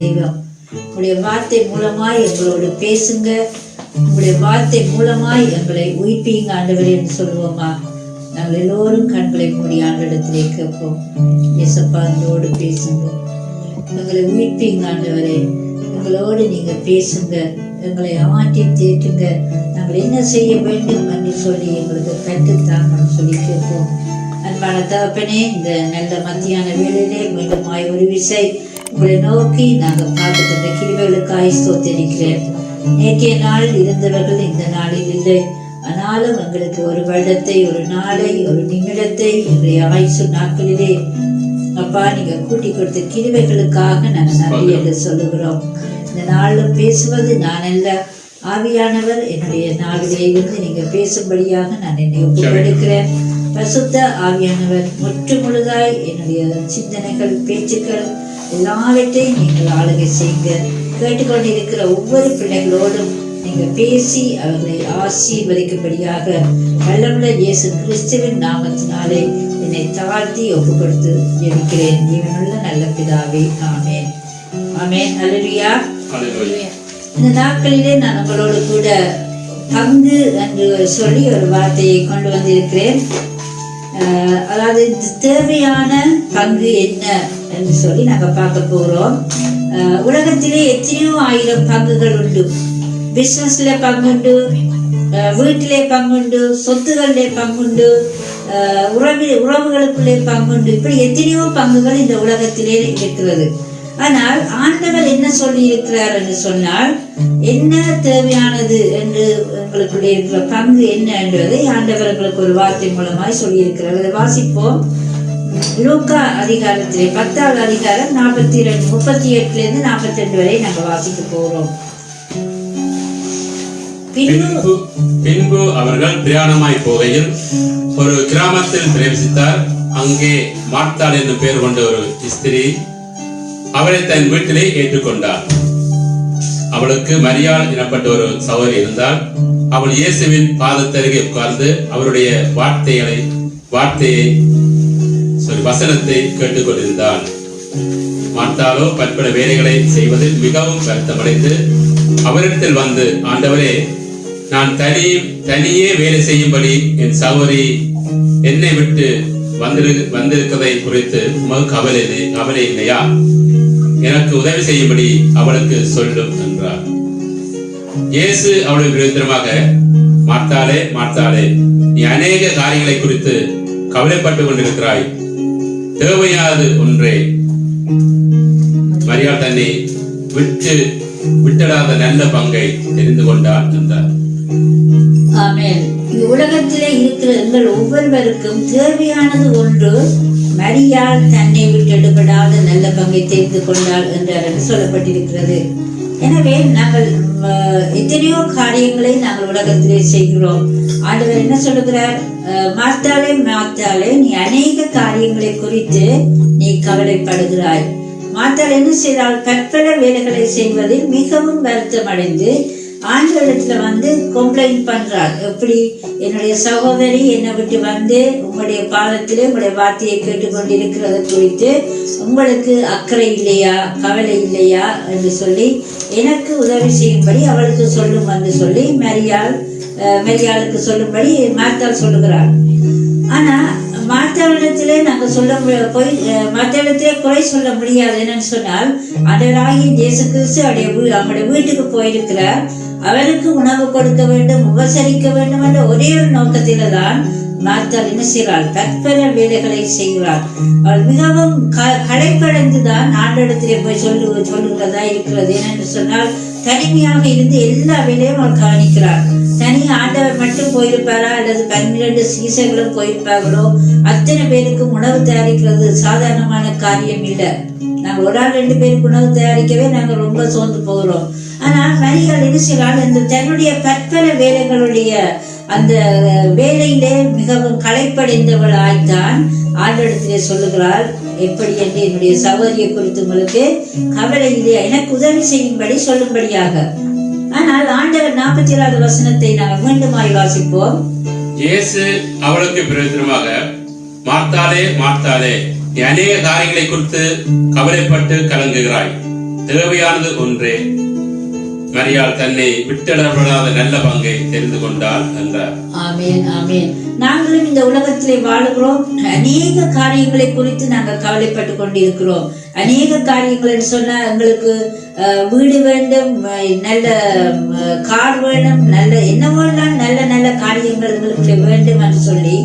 தெய்வம். உங்களுடைய வார்த்தை மூலமாய் எங்களோடு பேசுங்க. உங்களுடைய வார்த்தை மூலமாய் எங்களை உயிர்ப்பீங்க ஆண்டவரே என்று சொல்லுவோமா? நாங்கள் எல்லோரும் கண்களை மூடி ஆண்டவரிடத்திலே கேட்போம். இயேசப்பா எங்களோடு பேசுங்க, எங்களை உயிர்ப்பீங்க ஆண்டவரே, எங்களோடு நீங்க பேசுங்க, எங்களை ஆட்டி தேற்றுங்க, நாங்கள் என்ன செய்ய வேண்டும் என்று சொல்லி எங்களுக்கு கற்றுத்தாங்கன்னு சொல்லி கேட்போம். அன்பான தகப்பனே, இந்த நல்ல மத்தியான வேளையிலே மீண்டுமாய் ஒரு விசை உங்களை நோக்கி நாங்கள் பார்த்துக்கின்ற கிருபைகளுக்காய் ஸ்தோத்திரிக்கிறேன். நேற்றைய நாளில் இருந்தவர்கள் இந்த நாளில் இல்லை. ஆனாலும் எங்களுக்கு ஒரு வருடத்தை, ஒரு நாளை, ஒரு நிமிடத்தை இன்றைய ஆயுசு நாட்களிலே அப்பா நீங்க கூட்டி கொடுத்த கிருபைகளுக்காக நாங்கள் நன்றி என்று சொல்லுகிறோம். இந்த நாளில் பேசுவது நான் அல்ல, ஆவியானவர் என்னுடைய நாளிலே இருந்து நீங்க பேசும்படியாக நான் என்னை ஒப்புக்கொடுக்கிறேன். பரிசுத்த ஆவியானவர் முற்று முழுதாய் என்னுடைய சிந்தனைகள், பேச்சுக்கள் எல்லாவற்றையும் நீங்கள் ஆளுகை செய்யுங்க. கேட்டுக்கொண்டிருக்கிற ஒவ்வொரு பிள்ளைகளோடும் நீங்க பேசி அவர்களை ஆசீர்வதிக்கும்படியாக வல்லமுள்ள இயேசு கிறிஸ்துவின் நாமத்தினாலே என்னை தாழ்த்தி ஒப்பு கொடுத்து ஜெபிக்கிறேன். ஜீவனுள்ள நல்ல பிதாவே, ஆமென். ஆமென். அல்லேலூயா. இந்த நாட்களிலே நான் உங்களோடு கூட பங்கு என்று சொல்லி ஒரு வார்த்தையை கொண்டு வந்திருக்கிறேன். அதாவது தேவையான பங்கு என்ன என்று சொல்லி நாங்க பார்க்க போறோம். உலகத்திலே எத்தனையோ ஆயிரம் பங்குகள் உண்டு. பிசினஸ்ல பங்குண்டு, வீட்டிலே பங்குண்டு, சொத்துகளிலே பங்குண்டு, உறவுகளுக்குள்ளே பங்குண்டு, இப்படி எத்தனையோ பங்குகள் இந்த உலகத்திலே இருக்கிறது. ஆனால் ஆண்டவர் என்ன சொல்லி இருக்கிறார் என்று சொன்னால், என்ன தேவையானது என்று எங்களுக்குள்ளே இருக்கிற பங்கு என்ன என்பதை ஆண்டவர் எங்களுக்கு ஒரு வார்த்தை மூலமாய் சொல்லி இருக்கிறார். அதை வாசிப்போம். லூக்கா அதிகாரத்திலே 10வது அதிகாரம் 38 42 வரை நாங்கள் வாசிக்க போறோம். பின்பு அவர்கள் பிரயாணமாய் போகையில் ஒரு கிராமத்தில் பிரவேசித்தார். அங்கே மார்த்தாள் என்னும் பெயர் கொண்ட ஒரு ஸ்திரீ அவரை தன் வீட்டிலே ஏற்றுக்கொண்டார். அவளுக்கு மரியாள் எனப்பட்ட ஒரு சகோதரி இருந்தால். அவள் இயேசுவின் பாதத்தருகே உட்கார்ந்து அவருடைய வசனத்தை கேட்டுக்கொண்டிருந்தாள். மார்த்தாளோ பற்பல வேலைகளை செய்வதில் மிகவும் வருத்தமடைந்து அவரிடத்தில் வந்து, ஆண்டவரே, நான் தனியே வேலை செய்யும்படி என் சகோதரி என்னை விட்டு வந்திருக்கதை குறித்து உமக்கு கவலை இல்லையா? எனக்கு உதவி செய்யும்படி அவளுக்கு சொல்லும் என்றார். இயேசு அவளுக்கு விருத்தமாக, மார்த்தாளே, மார்த்தாளே, நீ அநேக காரியங்களை குறித்து கவலைப்பட்டுக் கொண்டிருக்கிறாய், தேவையானது ஒன்றே. மரியாள் தன்னை விட்டடாத நல்ல பங்கை தெரிந்து கொண்டார் என்றார். ஆமென். உலகத்திலே இருக்கிற எங்கள் ஒவ்வொருவருக்கும் தேவையானது ஒன்று. மரியாள் தன்னை விட்டெடுபடாத நல்ல பங்கை தெரிந்து கொண்டாள் என்று சொல்லப்பட்டிருக்கிறது. எனவே நாங்கள் எத்தனையோ காரியங்களை நாங்கள் உலகத்திலே செய்கிறோம். ஆண்டவர் என்ன சொல்லுகிறார்? மார்த்தாளே, மார்த்தாளே, நீ அநேக காரியங்களை குறித்து நீ கவலைப்படுகிறாய். மார்த்தாள் என்ன செய்தால்? பற்பல வேலைகளை செய்வதில் மிகவும் வருத்தம் அடைந்து ஆண்டவரிடத்துல வந்து கம்ப்ளைண்ட் பண்றார். எப்படி? என்னுடைய சகோதரி என்னை விட்டு வந்து உங்களுடைய பாதத்திலே உங்களுடைய வார்த்தையை கேட்டுக்கொண்டிருக்கிறது குறித்து உங்களுக்கு அக்கறை இல்லையா, கவலை இல்லையா என்று சொல்லி எனக்கு உதவி செய்யும்படி அவளுக்கு சொல்லும் என்று சொல்லி மரியாளுக்கு சொல்லும்படி மார்த்தாள் சொல்லுகிறார். ஆனா மார்த்தாளிடத்திலே நாங்கள் மார்த்தாளிடத்திலே குறை சொல்ல முடியாது. என்னன்னு சொன்னால், ஆண்டவராகிய இயேசு கிறிஸ்து அவருடைய வீட்டுக்கு போயிருக்கிறார். அவருக்கு உணவு கொடுக்க வேண்டும், உபசரிக்க வேண்டும் என்ற ஒரே ஒரு நோக்கத்தில தான் மார்த்தாள் என்ன செய்கிறாள்? பற்பல வேலைகளை செய்கிறாள். அவள் மிகவும் களைப்படைந்துதான் ஆண்டவரிடத்திலே போய் சொல்லுகிறதா இருக்கிறது. என்னென்று சொன்னால், தனிமையாக இருந்து எல்லா வேலையும் அவள் கவனிக்கிறாள். தனி ஆண்டவர் மட்டும் போயிருப்பாரா அல்லது 12 சீசர்களும் போயிருப்பார்களோ? அத்தனை பேருக்கும் உணவு தயாரிக்கிறது சாதாரணமான காரியம் இல்லை. நாங்கள் ஒரு ஆள் 2 பேருக்கு உணவு தயாரிக்கவே நாங்கள் ரொம்ப சோர்ந்து போகிறோம். ஆனால் மரியாள் என்ன செய்கிறாள்? இந்த தன்னுடைய பற்பல வேலைகளுடைய அந்த வேலையிலே மிகவும் களைப்படைந்தவள் ஆய்த்தான் ஆண்டவரிடத்திலே சொல்லுகிறாள், எப்படி என்று என்னுடைய சகோதரியை குறித்து உங்களுக்கு கவலை இல்லையா, எனக்கு உதவி செய்யும்படி சொல்லும்படியாக. ஆனால் ஆண்டவர் 47வது வசனத்தை நாங்கள் மீண்டுமாய் வாசிப்போம். இயேசு அவளுக்கு பிரயோஜனமாக, மார்த்தாளே, மார்த்தாளே, நீ அநேக காரியங்களை குறித்து கவலைப்பட்டு கலங்குகிறாய், தேவையானது ஒன்றே. மரியாள் தன்னை விட்டிடப்படாத நல்ல பங்கை தெரிந்து கொண்டாள் என்றார். ஆமேன், ஆமேன். நாங்களும் இந்த உலகத்திலே வாழுகிறோம். அநேக காரியங்களை குறித்து நாங்கள் கவலைப்பட்டு கொண்டிருக்கிறோம். அநேக காரியங்கள் சொன்னா எங்களுக்கு வீடு வேண்டும், நல்ல கார் வேணும், நல்ல என்னவெல்லாம் நல்ல நல்ல காரியங்கள் எங்களுக்கு வேண்டும் என்று சொல்லி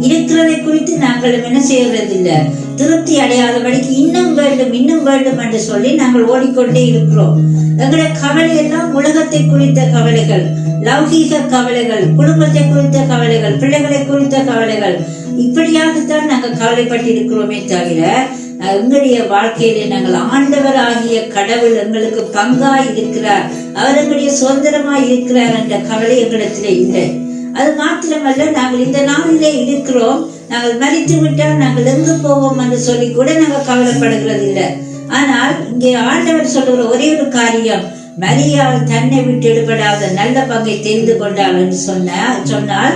இருக்கிறதை குறித்து நாங்களும் என்ன செய்யறதில்லை. திருப்தி அடையாதபடிக்கு இன்னும் வேண்டும் இன்னும் வேண்டும் என்று சொல்லி நாங்கள் ஓடிக்கொண்டே இருக்கிறோம். எங்களுடைய கவலை எல்லாம் உலகத்தை குறித்த கவலைகள், லௌகீக கவலைகள், குடும்பத்தை குறித்த கவலைகள், பிள்ளைகளை குறித்த கவலைகள், இப்படியாகத்தான் நாங்கள் கவலைப்பட்டு இருக்கிறோமே தவிர எங்களுடைய வாழ்க்கையிலே நாங்கள் ஆண்டவர் ஆகிய கடவுள் எங்களுக்கு பங்காய் இருக்கிறார், அவர் எங்களுடைய சுதந்திரமாய் இருக்கிறார் என்ற கவலை எங்களிடத்திலே இல்லை. அது மாத்திரமல்ல, நாங்கள் இந்த நாளிலே இருக்கிறோம், நாங்கள் மரித்து விட்டால் நாங்கள் எங்கு போவோம் என்று சொல்லி கூட நாங்கள் கவலைப்படுகிறது இல்லை. ஆனால் இங்கே ஆண்டவர் சொல்லுகிற ஒரே ஒரு காரியம், மரியாள் தன்னை விட்டு எடுபடாத நல்ல பங்கை தெரிந்து கொண்டாள் என்று சொன்னால்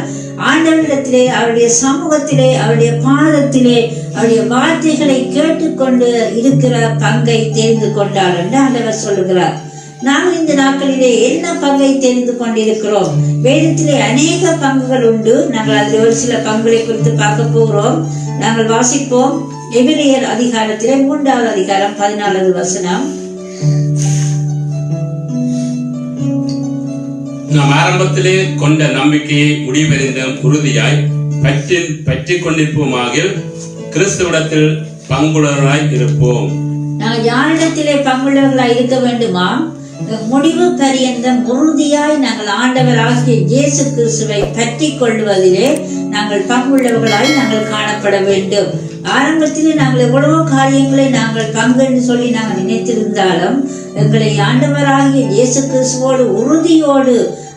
ஆண்டவரிடத்திலே, அவருடைய சமூகத்திலே, அவருடைய பாதத்திலே, அவருடைய வார்த்தைகளை கேட்டுக்கொண்டு இருக்கிற பங்கை தெரிந்து கொண்டாள் என்று ஆண்டவர் சொல்லுகிறார். நாங்கள் இந்த நாட்களிலே என்ன பங்கை தெரிந்து கொண்டிருக்கிறோம்? வேதத்திலே அநேக பங்குகள் உண்டு. நாங்கள் அதில் ஒரு சில பங்குகளை குறித்து பார்க்க போகிறோம். நாங்கள் வாசிப்போம். எபிரேயர் அதிகாரத்திலே 3வது அதிகாரம் 14வது வசனம். நாம் ஆரம்பத்திலே கொண்ட நம்பிக்கையை முடிவறிந்த உறுதியாய் பற்றி கொண்டிருப்போமாக கிறிஸ்துவிடத்தில் பங்குள்ளவர்களாய் இருப்போம். நாங்கள் யாரிடத்திலே பங்குள்ளவர்களாய் இருக்க வேண்டுமா? முடிவு பரியந்தம் உறுதியாய் நாங்கள் ஆண்டவராகிய இயேசு கிறிஸ்துவை பற்றி கொள்வதிலே நாங்கள் பங்குள்ளவர்களாய் நாங்கள் காணப்பட வேண்டும். ஆரம்பத்திலே நாங்கள் எவ்வளவோ காரியங்களை நாங்கள் பங்கு என்று சொல்லி நாங்கள் நினைத்திருந்தாலும் எங்களை ஆண்டவராகிய இயேசு கிறிஸ்துவோடு உறுதியோடு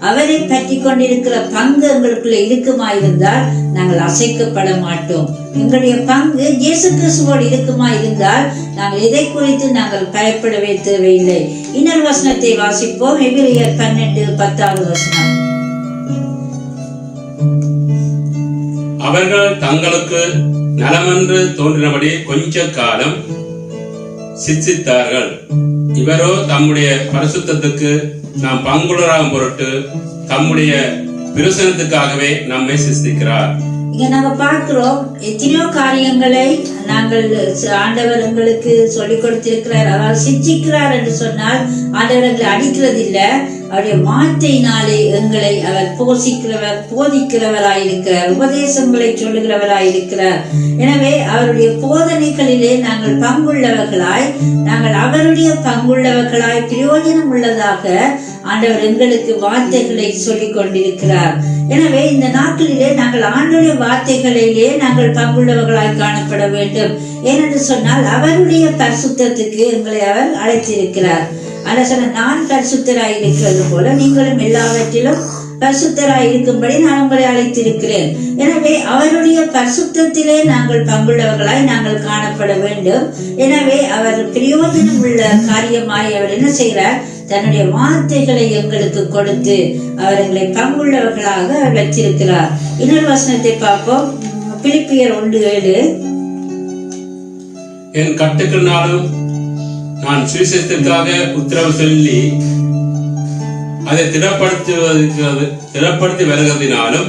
அவரை பற்றி கொண்டிருக்கிற பங்கு எங்களுக்குள்ள இருக்குமாயிருந்தால் நாங்கள் அசைக்கப்பட மாட்டோம். எங்களுடைய பங்கு இயேசு கிறிஸ்துவோடு இருக்குமாயிருந்தால் நாங்கள் இதை குறித்து நாங்கள் பயப்படவே தேவையில்லை. இன்னொரு வசனத்தை வாசிப்போம். எபிரேயர் 12:10வது வசனம். அவர்கள் தங்களுக்கு நலமென்று தோன்றினபடி கொஞ்ச காலம் சித்தித்தார்கள். இவரோ தம்முடைய பரிசுத்தத்துக்கு நாம் பங்குள்ளராகும் பொருட்டு தம்முடைய பிரசனத்துக்காகவே நம்மை சிருஷ்டிக்கிறார். இங்க நாங்க பார்க்கிறோம் எத்தனையோ காரியங்களை நாங்கள் ஆண்டவர் எங்களுக்கு சொல்லிக் கொடுத்திருக்கிறார். அதாவது சிச்சிக்கிறார் என்று சொன்னால் ஆண்டவர் எங்களை அடிக்கிறது இல்லை, அவருடைய வார்த்தையினாலே எங்களை அவர் போதிக்கிறவராயிருக்கிறார், உபதேசங்களை சொல்லுகிறவராயிருக்கிறார். எனவே அவருடைய போதனைகளிலே நாங்கள் பங்குள்ளவர்களாய், நாங்கள் அவருடைய பங்குள்ளவர்களாய் பிரயோஜனம் உள்ளதாக ஆண்டவர் எங்களுக்கு வார்த்தைகளை சொல்லிக் கொண்டிருக்கிறார். எனவே இந்த நாட்களிலே நாங்கள் ஆண்டவருடைய வார்த்தைகளிலே நாங்கள் பங்குள்ளவர்களாய் காணப்பட வேண்டும். ஏனென்று சொன்னால் அவருடைய பரிசுத்தத்துக்கு எங்களை அவர் அழைத்திருக்கிறார். நான் பரிசுத்தராய் இருக்கிறது போல நீங்களும் எல்லாவற்றிலும் பரிசுத்தராய் இருக்கும்படி நான் உங்களை அழைத்திருக்கிறேன். எனவே அவருடைய பரிசுத்தத்திலே நாங்கள் பங்குள்ளவர்களாய் நாங்கள் காணப்பட வேண்டும். எனவே அவர் பிரயோஜனம் உள்ள காரியமாய் அவர் என்ன செய்கிறார்? தன்னுடைய வார்த்தைகளை எங்களுக்கு கொடுத்து அவர் எங்களை பங்குள்ளவர்களாக வச்சிருக்கிறார். இன்னொரு வசனத்தை பார்ப்போம். பிலிப்பியர் 1:7. என் கட்டுக்களாலும் நான் சுவிசேஷத்திற்காக உத்தரவு சொல்லி அதை திடப்படுத்தி வருகிறதினாலும்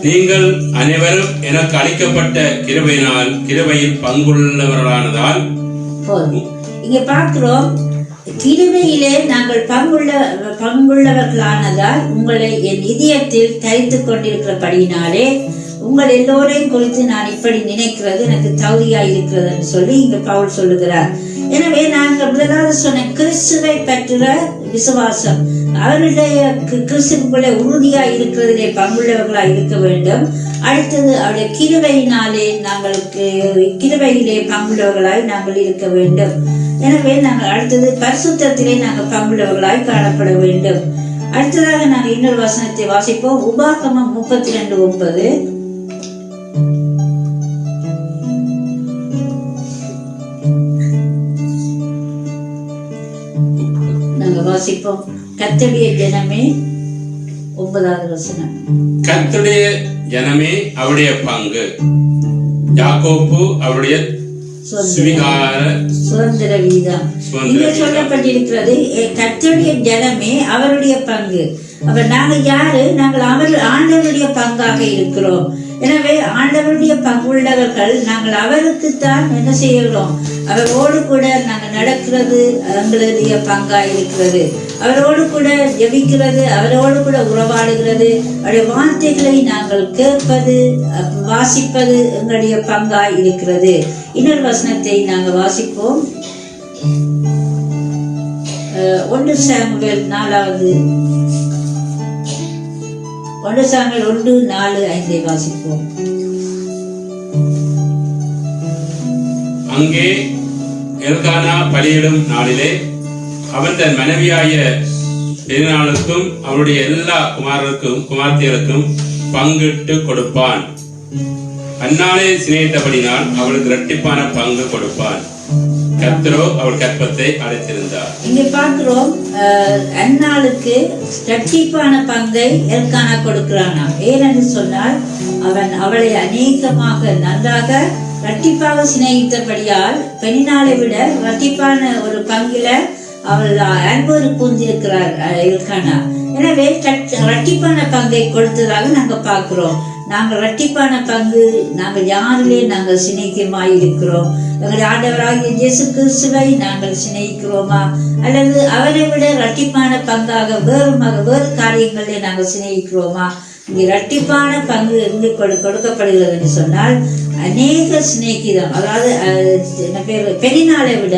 நீங்கள் அனைவரும் எனக்கு அளிக்கப்பட்ட கிருபையில் பங்குள்ளவர்களானதால். இங்க பார்க்கிறோம், கிருபையிலே நாங்கள் பங்குள்ளவர்களானதால் உங்களை என் இதயத்தில் தரித்துக் கொண்டிருக்கிறபடியினாலே உங்கள் எல்லோரையும் குறித்து நான் இப்படி நினைக்கிறது எனக்கு தகுதியாய் இருக்கிறது என்று சொல்லி இங்க பவுல் சொல்லுகிறார். எனவே நாங்கள் முதலாவது சொன்ன கிறிஸ்துவை பற்றுற விசுவாசம், அவருடைய கிறிஸ்துக்குள்ளே உறுதியாய் இருக்கிறதிலே பங்குள்ளவர்களாய் இருக்க வேண்டும். அடுத்தது அவருடைய கிருபையினாலே நாங்கள் கிருபையிலே பங்குள்ளவர்களாய் நாங்கள் இருக்க வேண்டும். எனவே நாங்கள் அடுத்தது பரிசுத்தத்திலே நாங்கள் பங்குள்ளவர்களாய் காணப்பட வேண்டும். அடுத்ததாக நாங்கள் இன்னொரு வசனத்தை வாசிப்போம். உபாகமம் 32:9. நாங்கள் வாசிப்போம். கர்த்தருடைய ஜனமே 9வது வசனம். கர்த்தருடைய ஜனமே அவருடைய பங்கு, யாக்கோப்பு அவருடைய சுதந்திர வீதம். இங்க சொல்லப்பட்டிருக்கிறது கர்த்தருடைய ஜனமே அவருடைய பங்கு. அப்ப நாங்க யாரு? நாங்கள் ஆண்டவருடைய பங்காக இருக்கிறோம். எனவே ஆண்டவருடைய பங்குள்ளவர்கள் நாங்கள் அவருக்குத்தான் என்ன செய்கிறோம்? அவரோடு கூட நாங்கள் நடக்கிறது எங்களுடைய பங்கா இருக்கிறது. அவரோடு கூட ஜெபிக்கிறது, அவரோடு கூட உறவாடுகிறது, அவருடைய வார்த்தைகளை நாங்கள் கேட்பது, வாசிப்பது எங்களுடைய பங்கா இருக்கிறது. இன்னொரு வசனத்தை நாங்கள் வாசிப்போம். 1 சாமுவேல் 1:4-5 வாசிப்போம். அங்கே எல்கானா பலியிடும் நாளிலே அவன் தன் மனைவியாய பெருநாளுக்கும் அவருடைய எல்லா குமார்த்தியருக்கும் பங்கிட்டு கொடுப்பான். அந்நாளே சிநேகித்தபடினால் அவளுக்கு இரட்டிப்பான பங்கு கொடுப்பான். கர்த்தரோ அவள் கற்பத்தை அடைத்திருந்தார். இங்க பார்க்கிறோம் அந்நாளுக்கு இரட்டிப்பான பங்கை எல்கானா கொடுக்கிறானா. ஏனென்று சொன்னால் அவளை அநேகமாக நன்றாக இரட்டிப்பாக சிநேகித்தபடியால் பெண்ணினாலை விட இரட்டிப்பான ஒரு பங்கில அவள் அன்போடு பூந்திருக்கிறார் எல்கானா. எனவே இரட்டிப்பான பங்கை கொடுத்ததாக நாங்க பார்க்கிறோம். நாங்கள் இரட்டிப்பான பங்கு நாங்கள் யாரிலே நாங்கள் சிநேகிதமாய் இருக்கிறோம்? எங்களுடைய ஆண்டவராகிய இயேசு கிறிஸ்துவை நாங்கள் சிநேகிக்கிறோமா? அல்லது அவரை விட இரட்டிப்பான பங்காக வேறு காரியங்களிலே நாங்கள் சிநேகிக்கிறோமா? இங்கே இரட்டிப்பான பங்கு எங்கு கொடுக்கப்படுகிறது என்று சொன்னால் அநேக சிநேகிதம், அதாவது என்ன பேர், பெண்ணினாலை விட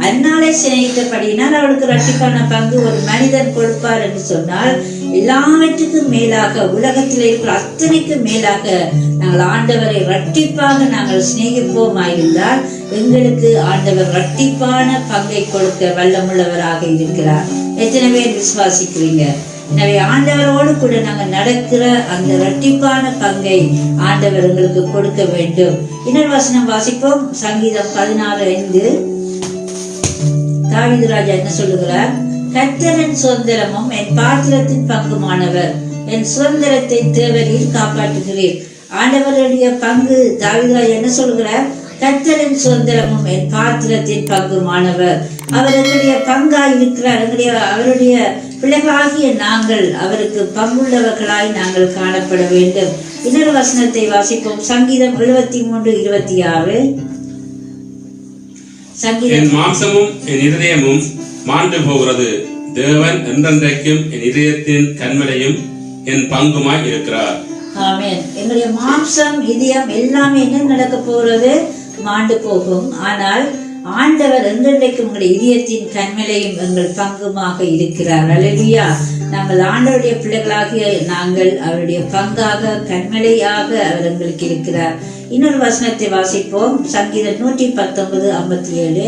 அந்நாளை சிநேகித்தபடியினால் அவளுக்கு இரட்டிப்பான பங்கு ஒரு மனிதன் கொடுப்பார் என்று சொன்னால் எல்லாவற்றுக்கும் மேலாக, உலகத்தில் இருக்கிற அத்தனைக்கும் மேலாக நாங்கள் ஆண்டவரை இரட்டிப்பாக நாங்கள் சிநேகிப்போமாயிருந்தால் எங்களுக்கு ஆண்டவர் இரட்டிப்பான பங்கை கொடுக்க வல்லமுள்ளவராக இருக்கிறார். எத்தனை பேர் விசுவாசிக்கிறீங்க? எனவே ஆண்டவரோடு கூட நாங்கள் நடக்கிற அந்த இரட்டிப்பான பங்கை ஆண்டவர் எங்களுக்கு கொடுக்க வேண்டும். இன்னொரு வசனம் வாசிப்போம். சங்கீதம் 16:5. தாவீது ராஜா என்ன சொல்லுகிறார்? கர்த்தரின் சுதந்திரமும் என் பாத்திரத்தின் பங்குமானவர், என் சுதந்திரத்தை தேவரீர் காப்பாற்றுகிறீர். ஆண்டவருடைய பங்கு தாவீது ராஜா என்ன சொல்லுகிறார்? கர்த்தரின் சுதந்திரமும் என் பாத்திரத்தின் பங்குமானவர். அவர் எங்களுடைய பங்காய் இருக்கிறார். அவருடைய பிள்ளைகளாகிய நாங்கள் அவருக்கு பங்குள்ளவர்களாய் நாங்கள் காணப்பட வேண்டும். இன்னொரு வசனத்தை வாசிப்போம். சங்கீதம் 73:26. என் மாம்சமும் என் இதயமும் மாண்டு போகிறது, தேவன் என்றென்றைக்கும் என் இதயத்தின் கண்மலையும் என் பங்குமாய் இருக்கிறார். ஆமென். எங்களுடைய மாம்சம், இதயம் எல்லாமே என்ன நடக்க போகிறது? மாண்டு போகும். ஆனால் ஆண்டவர் என்றென்றைக்கும் உங்களுடைய இதயத்தின் கண்மலையும் எங்கள் பங்குமாக இருக்கிறார். அல்லேலூயா. நாங்கள் ஆண்டவருடைய பிள்ளைகளாகிய நாங்கள் அவருடைய பங்காக, கண்மலையாக அவர் எங்களுக்கு இருக்கிறார். இன்னொரு வசனத்தை வாசிப்போம். சங்கீதம் 119:57.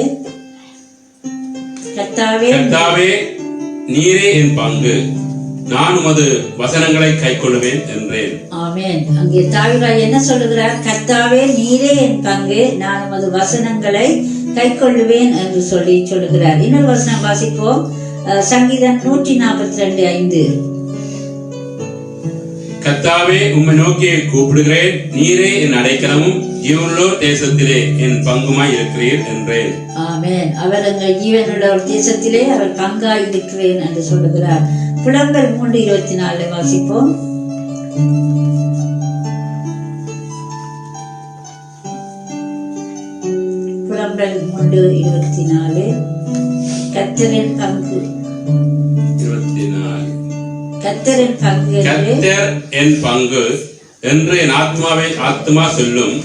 கர்த்தாவே நீரே என் பங்கு, நான் உமது வசனங்களை கைக்கொள்வேன் என்றேன். ஆமென். அங்கே தாவீது என்ன சொல்லுகிறார்? கர்த்தாவே நீரே என் பங்கு, நான் உமது வசனங்களை கைக்கொள்வேன் என்று சொல்லுகிறார். இன்னொரு வசனம் வாசிப்போம். சங்கீதம் 142:5. கர்த்தாவே உம்மை நோக்கி கூப்பிடுகிறேன், நீரே என் அடைக்கலமும் ஜீவனுள்ளோர் தேசத்திலே என் பங்குமாய் இருக்கிறீர் என்றேன். ஆமென். அவர் எங்கள் ஜீவனுள்ளோர் தேசத்திலே அவர் பங்காய் இருக்கிறேன் என்று சொல்லுகிறார். புலம்பல் 3:24 வாசிப்போம். புலம்பல் 3:24. கர்த்தரின் பங்கு, கர்த்தரின் பங்கு, கர்த்தர் என் பங்கு என்று என் ஆத்மா சொல்லும்,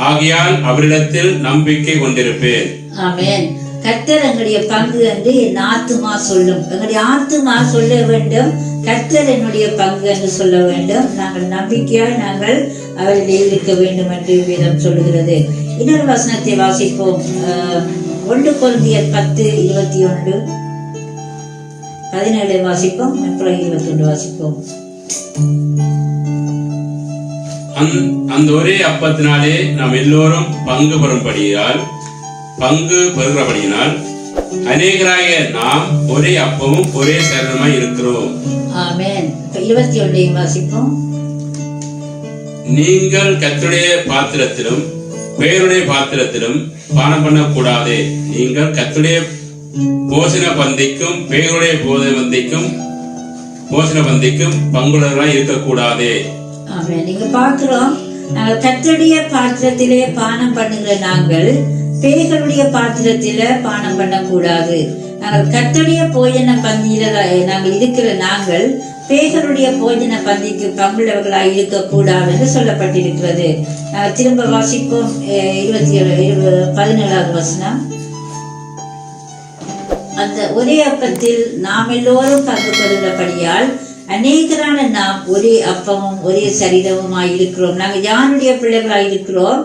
ஆகையால் அவரிடத்தில் நம்பிக்கை கொண்டிருப்பேன். ஆமென். கர்த்தர் எங்களுடைய பங்கு என்று என் ஆத்துமா சொல்லும். எங்களுடைய ஆத்துமா சொல்ல வேண்டும், கர்த்தர் என்னுடைய பங்கு என்று சொல்ல வேண்டும். நாங்கள் நம்பிக்கையால் நாங்கள் அவரிலே இருக்க வேண்டும் என்று வேதம் சொல்லுகிறது. இன்னொரு வசனத்தை வாசிப்போம். 1 கொரிந்தியர் 10:21. 17 வாசிப்போம், அப்புறம் 21 வாசிப்போம். அந்த ஒரே அப்பத்தினாலே நாம் எல்லோரும் பங்கு பெறுகிறபடியினால் அநேகராய நாம் ஒரே அப்பமும் ஒரே சரீரமாய் இருக்கிறோம். ஆமென். 21 வாசிப்போம். நீங்கள் கர்த்தருடைய பாத்திரத்திலும் பேருடைய பாத்திரத்திலும் பானம் பண்ணக்கூடாதே. நீங்கள் கர்த்தருடைய போசன பந்திக்கும் பேருடைய போசன பந்திக்கும் பங்குள்ளவர்களாய் இருக்கக்கூடாதே. ஆமே. நீங்க பார்க்கிறோம், நாங்கள் கர்த்தருடைய பாத்திரத்திலே பானம் பண்ணுகிற நாங்கள் பேய்களுடைய பாத்திரத்தில பானம் பண்ணக்கூடாது. நாங்கள் கர்த்தருடைய போஜன பந்தியில நாங்கள் இருக்கிற நாங்கள் பேய்களுடைய போஜன பந்திக்கு பங்குள்ளவர்களாய் இருக்கக்கூடாது என்று சொல்லப்பட்டிருக்கிறது. நாங்கள் திரும்ப வாசிப்போம் 17வது வசனம். அந்த ஒரே அப்பத்தில் நாம் எல்லோரும் பங்கு பெறுகிறபடியால் அநேகரான நாம் ஒரே அப்பமும் ஒரே சரீரமுமாய் இருக்கிறோம். நாங்கள் யாருடைய பிள்ளைகளாய் இருக்கிறோம்?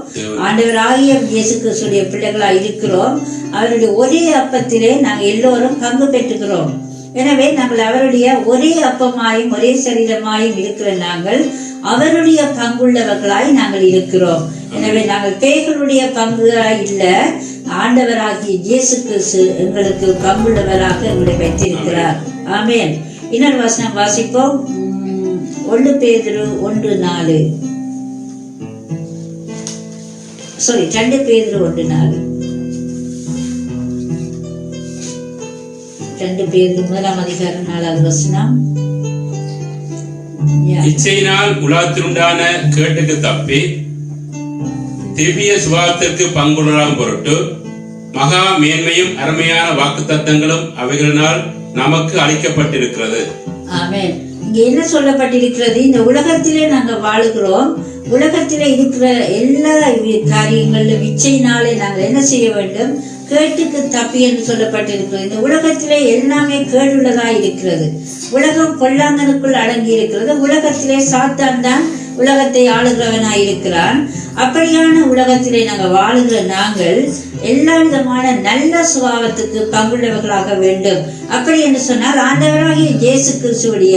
ஆண்டவராகிய இயேசு கிறிஸ்துடைய பிள்ளைகளாய் இருக்கிறோம். அவருடைய ஒரே அப்பத்திலே நாங்கள் எல்லோரும் பங்கு பெற்றுகிறோம். எனவே நாங்கள் அவருடைய ஒரே அப்பமாயும் ஒரே சரீரமாயும் இருக்கிற நாங்கள் அவருடைய பங்குள்ளவர்களாய் நாங்கள் இருக்கிறோம். எனவே நாங்கள் பேய்களுடைய பங்குகளாய் இல்ல, ஆண்டவராகிய இயேசு கிறிஸ்து எங்களுக்கு பங்குள்ளவராக எங்களை வைத்திருக்கிறார். ஆமென். இன்னொரு வசனம் வாசிப்போம். 1 பேதுரு 1:4. 2 பேதுரு 1:4. 2 பேதுரு 1:4 வசனம். இச்சையினால் உலகத்திலுண்டான கேட்டுக்கு தப்பி திவ்ய சுபாவத்திற்கு பங்குள்ளராகும் பொருட்டு மகா மேன்மையும் அருமையான வாக்குத்தத்தங்களும் அவைகளினால் நமக்கு அளிக்கப்பட்டிருக்கிறது. ஆமென். இங்க என்ன சொல்லப்பட்டிருக்கிறது? இந்த உலகத்திலே நாங்க வாழுகிறோம். உலகத்திலே இருக்கிற எல்லா காரியங்களிலும் இச்சையினாலே நாங்கள் என்ன செய்ய வேண்டும்? கேட்டுக்கு தப்பி என்று சொல்லப்பட்டிருக்கிறது. இந்த உலகத்திலே எல்லாமே கேடுள்ளதா இருக்கிறது. உலகம் பொல்லாங்கனுக்குள் அடங்கி இருக்கிறது. உலகத்திலே சாத்தான் தான் உலகத்தை ஆளுகிறவனாய் இருக்கிறான். அப்படியான உலகத்திலே நாங்கள் வாழுகிற நாங்கள் எல்லா விதமான நல்ல சுபாவத்துக்கு பங்குள்ளவர்களாக வேண்டும். அப்படி என்று சொன்னால் ஆண்டவராகிய இயேசு கிறிஸ்துவுடைய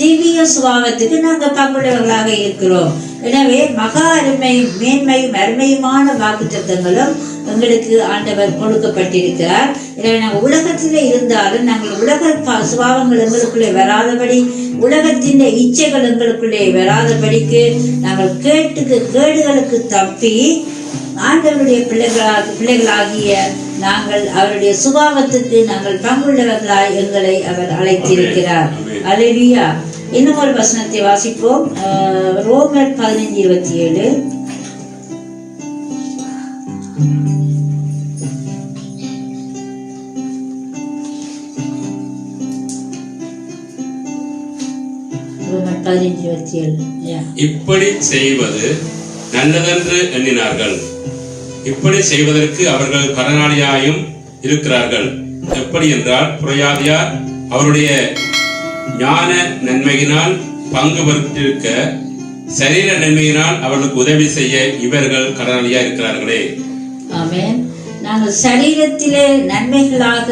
திவ்ய சுபாவத்துக்கு நாங்கள் பங்குள்ளவர்களாக இருக்கிறோம். எனவே மகா அருமையும் மேன்மையும் அருமையுமான வாக்குத்தத்தங்களும் எங்களுக்கு ஆண்டவர் கொடுக்கப்பட்டிருக்கிறார். எனவே நாங்கள் உலகத்திலே இருந்தாலும் நாங்கள் உலக சுபாவங்கள் எங்களுக்குள்ளே வராதபடி, உலகத்தின் இச்சைகள் எங்களுக்குள்ளே வராதபடிக்கு நாங்கள் கேடுகளுக்கு தப்பி ஆண்டவருடைய பிள்ளைகளாகிய நாங்கள் அவருடைய சுபாவத்துக்கு நாங்கள் பங்குள்ளவர்களாய் எங்களை அவர் அழைத்திருக்கிறார். அல்லேலூயா. இன்னும் ஒரு வசனத்தை வாசிப்போம். ரோமர் 15:27. ரோமர் 15:27. இப்படி செய்வது நல்லதென்று எண்ணினார்கள். இப்படி செய்வதற்கு அவர்கள் கடனாளியாயும் இருக்கிறார்கள். எப்படி என்றால் புறையாதியார் அவருடைய ஞான நன்மையினால் பங்கு பெற்றிருக்க சரீர நன்மையினால் அவர்களுக்கு உதவி செய்ய இவர்கள் கடனாளியா இருக்கிறார்களே. ஆமென். நாங்கள் சரீரத்திலே நன்மைகளாக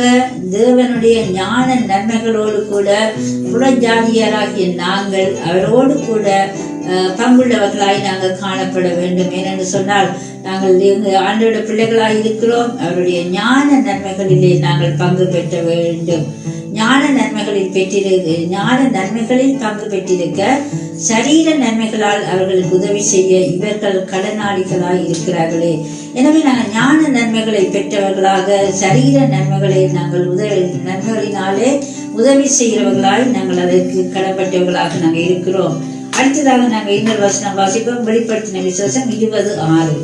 தேவனுடைய ஞான நன்மைகளோடு கூட புறஜாதியராகிய நாங்கள் அவரோடு கூட பங்குள்ளவர்களாய் நாங்கள் காணப்பட வேண்டும். ஏனென்று சொன்னால் நாங்கள் ஆண்டோட பிள்ளைகளாய் இருக்கிறோம். அவருடைய ஞான நன்மைகளிலே நாங்கள் பங்கு பெற்ற வேண்டும். ஞான நன்மைகளில் பங்கு பெற்றிருக்க சரீர நன்மைகளால் அவர்களுக்கு உதவி செய்ய இவர்கள் கடனாளிகளாய் இருக்கிறார்களே. எனவே நாங்கள் ஞான நன்மைகளை பெற்றவர்களாக சரீர நன்மைகளை நாங்கள் நன்மைகளினாலே உதவி செய்கிறவர்களாய் நாங்கள் அதற்கு கடன்பட்டவர்களாக நாங்கள் இருக்கிறோம். அடுத்ததாக நாங்கள் இன்னொரு வசனம் வாசிப்போம். வெளிப்படுத்தின விசேஷம் 20:6.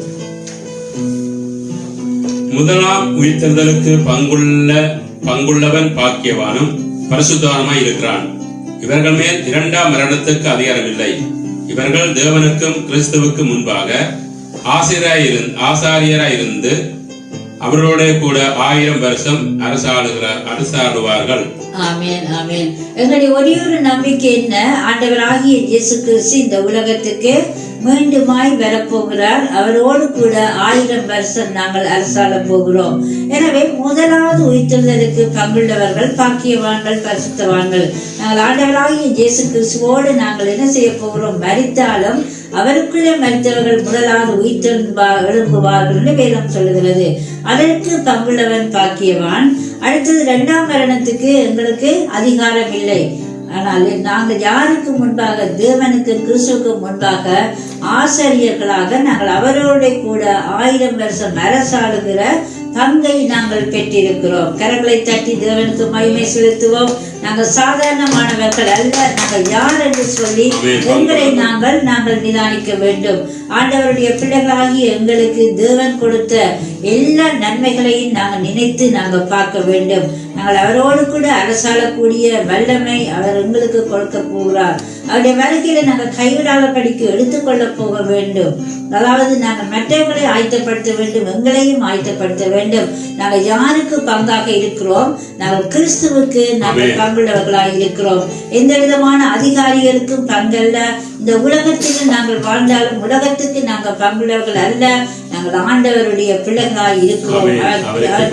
முதலாம் உயிர்த்தெழுதலுக்கு பங்குள்ளவன் பாக்கியவானும் பரிசுத்தவானுமாய் இருக்கிறான். இவர்கள் மேல் 2ஆம் மரணத்துக்கு அதிகாரம் இல்லை. இவர்கள் தேவனுக்கும் கிறிஸ்துவுக்கு முன்பாக ஆசாரியராயிருந்து அவரோட கூட 1000 வருஷம் அரசாடுவார்கள். ஆமென், ஆமென். எங்களுடைய ஒரே ஒரு நம்பிக்கை என்ன? ஆண்டவராகிய இயேசு கிறிஸ்து இந்த உலகத்துக்கு மீண்டுமாய் வரப்போகிறார். அவரோடு கூட 1000 வருஷம் நாங்கள் அரசாள போகிறோம். எனவே முதலாவது உயிர்த்தெழுதலுக்கு பங்குள்ளவர்கள் பாக்கியவான்கள், பரிசுத்தவான்கள். நாங்கள் ஆண்டவராகிய இயேசு கிறிஸ்துவோடு நாங்கள் என்ன செய்ய போகிறோம்? மரித்தாலும் அவருக்குள்ளே மரித்தவர்கள் முதலாவது எழும்புவார்கள் என்று வேதம் சொல்லுகிறது. அதற்கு பங்குள்ளவன் பாக்கியவான். அடுத்தது 2ஆம் மரணத்துக்கு எங்களுக்கு அதிகாரம் இல்லை. ஆனால் நாங்கள் யாருக்கு முன்பாக, தேவனுக்கு கிறிஸ்துவுக்கு முன்பாக ஆசாரியர்களாக நாங்கள் அவரோட கூட 1000 வருஷம் அரசாளுகிற பங்கை நாங்கள் பெற்றிருக்கிறோம். கரங்களை தட்டி தேவனுக்கு மகிமை செலுத்துவோம். நாங்கள் சாதாரணமானவர்கள் அல்ல. நாங்கள் யார் என்று சொல்லி எங்களை நாங்கள் நிதானிக்க வேண்டும். ஆண்டவருடைய பிள்ளைகளாகி எங்களுக்கு தேவன் கொடுத்த எல்லா நன்மைகளையும் நாங்கள் நினைத்து நாங்கள் பார்க்க வேண்டும். நாங்கள் அவரோடு கூட அரசாளக்கூடிய வல்லமை அவர் எங்களுக்கு கொடுக்க போகிறார். அவருடைய வருகையில நாங்கள் கைவிடாதபடிக்கு எடுத்துக்கொள்ள போக வேண்டும். அதாவது நாங்கள் மற்றவர்களை ஆயத்தப்படுத்த வேண்டும், எங்களையும் ஆயத்தப்படுத்த வேண்டும். நாங்கள் யாருக்கு பங்காக இருக்கிறோம்? நாங்கள் கிறிஸ்துவுக்கு நாங்கள் பங்குள்ளவர்களாக இருக்கிறோம். எந்த விதமான அதிகாரிகளுக்கும் பங்கல்ல. இந்த உலகத்தில் நாங்கள் வாழ்ந்தாலும் உலகத்துக்கு நாங்கள் பங்குள்ளவர்கள் அல்ல. நாங்கள் ஆண்டவருடைய பிள்ளைகளாக இருக்கிறோம்.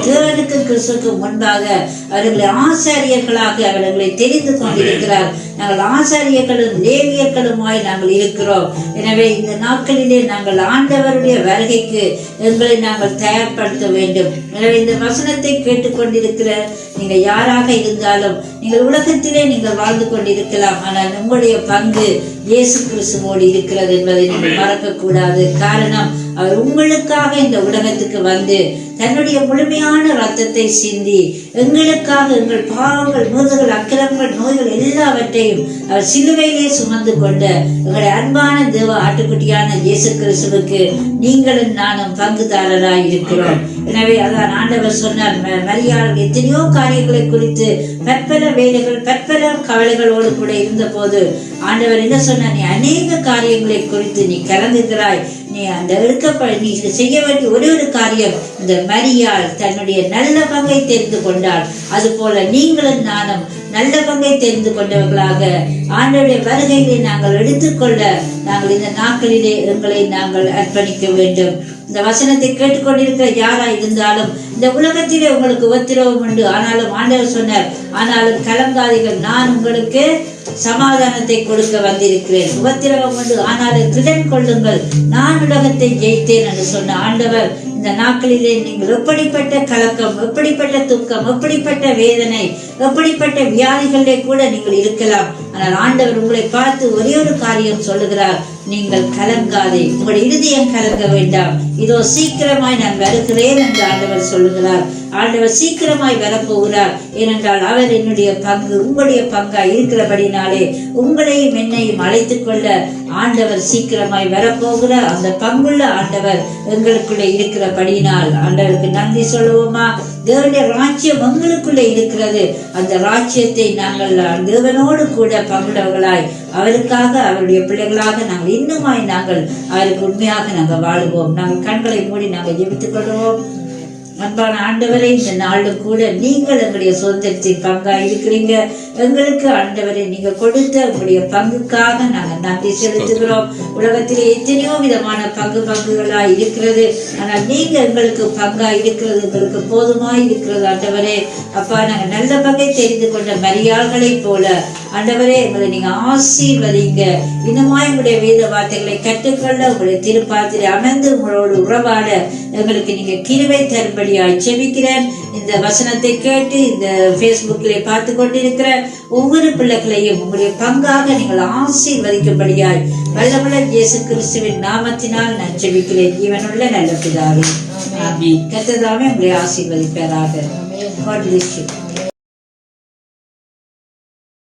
தேவனுக்கு கிறிஸ்துவுக்கு முன்பாக அவர்களை ஆசாரியர்களாக அவர்களை தெரிந்து கொண்டிருக்கிறார். நாங்கள் ஆசாரியர்களும் லேவியர்களுமாய் நாங்கள் இருக்கிறோம். எனவே இந்த நாட்களிலே நாங்கள் ஆண்டவருடைய வருகைக்கு எங்களை நாங்கள் தயார்படுத்த வேண்டும். எனவே இந்த வசனத்தை கேட்டுக்கொண்டிருக்கிற நீங்க யாராக இருந்தாலும், நீங்கள் உலகத்திலே நீங்கள் வாழ்ந்து கொண்டிருக்கலாம், ஆனால் உங்களுடைய பங்கு இயேசு கிறிஸ்துவோடு இருக்கிறது என்பதை நீங்கள் மறக்க கூடாது. காரணம், அவர் உங்களுக்காக இந்த உலகத்துக்கு வந்து தன்னுடைய முழுமையான ரத்தத்தை சிந்தி எங்களுக்காக எங்கள் பாவங்கள், மீறுதல்கள், அக்கிரமங்கள், நோய்கள் எல்லாவற்றையும் அவர் சிலுவையிலே சுமந்து கொண்ட எங்களுடைய அன்பான தேவ ஆட்டுக்குட்டியான இயேசு கிறிஸ்துவுக்கு நீங்களும் நானும் பங்குதாரராய் இருக்கிறோம். எனவே அதான் ஆண்டவர் சொன்னார், மரியாள் எத்தனையோ காரியங்களை குறித்து பற்பல வேலைகள், பற்பல கவலைகளோடு கூட இருந்த போது ஆண்டவர் என்ன சொன்னார்? நீ அநேக காரியங்களை குறித்து நீ கலந்துகிறாய். நீ அந்த நீ செய்ய வேண்டிய ஒரே ஒரு காரியம், இந்த மரியாள் தன்னுடைய நல்ல பங்கை தெரிந்து கொண்டாள். அது போல நீங்களும் நானும் நல்ல பங்கை தெரிந்து கொண்டவர்களாக ஆண்டவருடைய வருகையிலே நாங்கள் எடுத்துக்கொள்ள நாங்கள் இந்த நாட்களிலே எங்களை நாங்கள் அர்ப்பணிக்க வேண்டும். இந்த வசனத்தை கேட்டுக்கொண்டிருக்கிற யாரா இருந்தாலும், இந்த உலகத்திலே உங்களுக்கு உபத்திரவம் உண்டு, ஆனாலும் ஆண்டவர் சொன்னார், ஆனாலும் கலங்காதீர்கள், நான் உங்களுக்கு சமாதானத்தை கொடுக்க வந்திருக்கிறேன். உபத்திரவம் உண்டு, ஆனாலும் திடன் கொள்ளுங்கள், நான் உலகத்தை ஜெயித்தேன் என்று சொன்ன ஆண்டவர் இந்த நாட்களிலே நீங்கள் எப்படிப்பட்ட கலக்கம், எப்படிப்பட்ட துக்கம், எப்படிப்பட்ட வேதனை, எப்படிப்பட்ட வியாதிகளிலே கூட நீங்கள் இருக்கலாம். ஆனால் ஆண்டவர் உங்களை பார்த்து ஒரே ஒரு காரியம் சொல்லுகிறார், நீங்கள் கலங்காதே, உங்களுடைய இருதயம் கலங்க வேண்டாம், இதோ சீக்கிரமாய் நான் வருகிறேன் என்று ஆண்டவர் சொல்லுகிறார். ஆண்டவர் சீக்கிரமாய் வரப்போகிறார். ஏனென்றால் அவர் என்னுடைய பங்கு, உங்களுடைய பங்காய் இருக்கிறபடினாலே உங்களையும் என்னையும் அழைத்துக் கொள்ள ஆண்டவர் சீக்கிரமாய் வரப்போகிறார். அந்த பங்குள்ள ஆண்டவர் எங்களுக்குள்ளே இருக்கிறபடினால் ஆண்டவருக்கு நன்றி சொல்லுவோமா? தேவனுடைய ராஜ்யம் எங்களுக்குள்ளே இருக்கிறது. அந்த ராஜ்யத்தை நாங்கள் தேவனோடு கூட பங்குள்ளவர்களாய் அவருக்காக, அவருடைய பிள்ளைகளாக நாங்கள் இன்னுமாய் நாங்கள் அவருக்கு உண்மையாக நாங்கள் வாழுவோம். நாங்கள் கண்களை மூடி நாங்கள் ஜெபித்துக் கொள்வோம். அன்பான ஆண்டவரை, இந்த நாளும் கூட நீங்கள் எங்களுடைய சுதந்திரத்தின் பங்காக இருக்கிறீங்க. எங்களுக்கு ஆண்டவரை நீங்க கொடுத்த உங்களுடைய பங்குக்காக நாங்கள் நன்றி செலுத்துகிறோம். உலகத்திலே எத்தனையோ விதமான பங்குகளா இருக்கிறது, ஆனால் நீங்க எங்களுக்கு பங்கா இருக்கிறது எங்களுக்கு போதுமாய் இருக்கிறது. ஆண்டவரே அப்பா, நாங்கள் நல்ல பங்கை தெரிந்து கொண்ட மரியாள்களை போல ஆண்டவரே எங்களை நீங்க ஆசீர்வதிங்க. இன்னுமாய் உங்களுடைய வேத வார்த்தைகளை கற்றுக்கொள்ள, உங்களுடைய திருப்பாத்திரை அமர்ந்து உங்களோடு உறவாட எங்களுக்கு நீங்க கிருபை தரும்படியாய் செபிக்கிறேன். இந்த வசனத்தை கேட்டு இந்த Facebookல பார்த்து கொண்டிருக்கிற ஒவ்வொரு பிள்ளைகளையும் உங்களுடைய பங்காக நீங்கள் ஆசீர்வதிக்கும்படியாய் வல்லமுள்ள இயேசு கிறிஸ்துவின் நாமத்தினால் நான் செபிக்கிறேன். ஜீவனுள்ள நல்ல பிதாவே, ஆமென். கர்த்தர் தாமே உங்களை ஆசீர்வதிப்பாராக. God bless you.